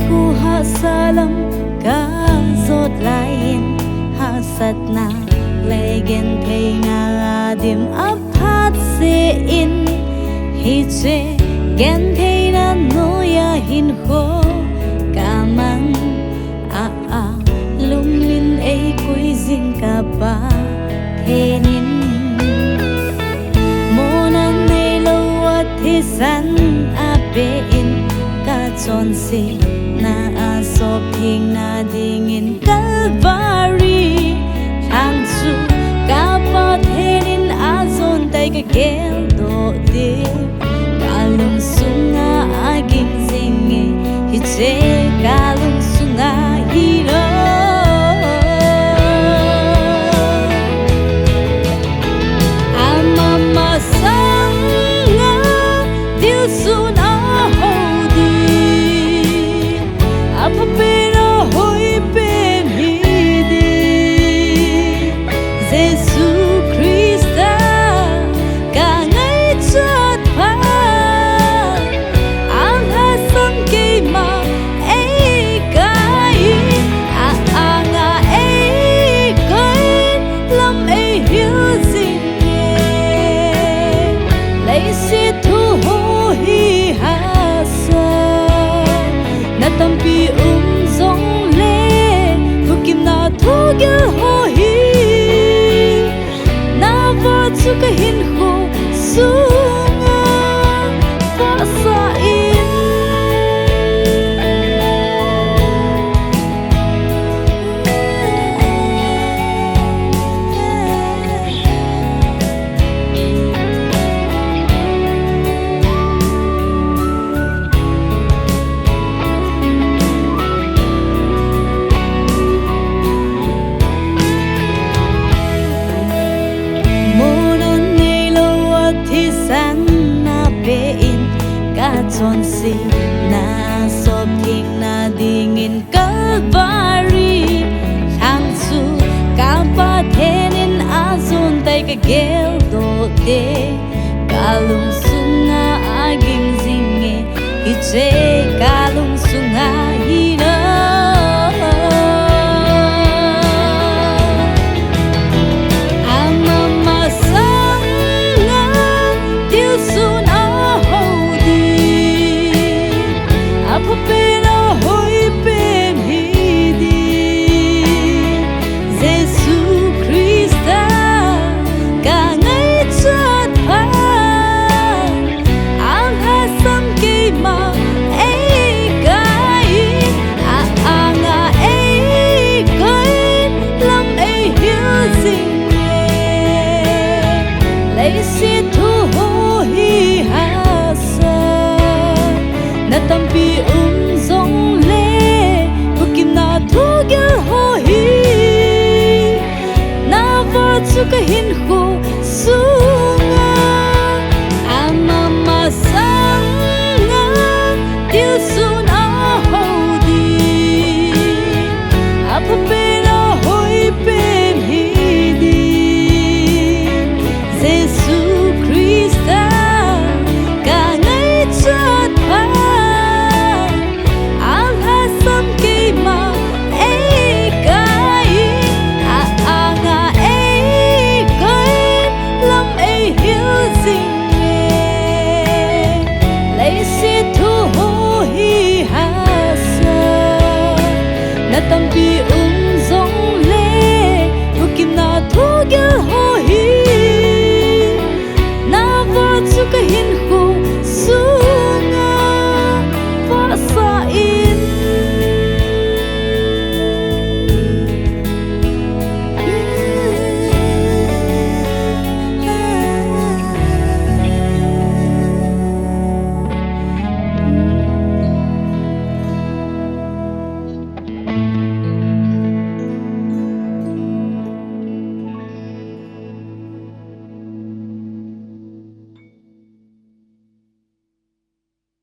khu hạ salam ka zot lain ha satna legen theina dim aphat se in hi che gen theina noya hin ho kaman a lumin ei koi jing ka ba thenin monan nei lo wa thi san a be in ka chon se na a sop thing na ding in Calvary thang su ka pa thenin a zon tai ka gel do de kalung sunga aging zinge hi che kalung sunga hiro amama sanga dil sun a hodi apapera hoi pen hidi Jesu Christa ka ngai chat pa ang hasam ke ma ei kai a anga ei kai lam ei hiu sing lấy si thu ho hi ha sa na tam pi zong le thu kim na thu gel ho hi na va chu ka hin ho su nga fa sa in chon si na sop thing na ding in Calvary thang su ka pa thenin a zon tai ka gel do de kalung sunga aging zinge hi che kalung sunga hira amama sanga dil sun apapera hoi pen hidi Jesu Christa ka ngai chat pa ang hasam ke ma ei kai a anga ei kai lam ei hiu sing lấy si thu ho hi ha sa na tam pi zong le thu kim na thu gel ho hi na va chu ka hin ho su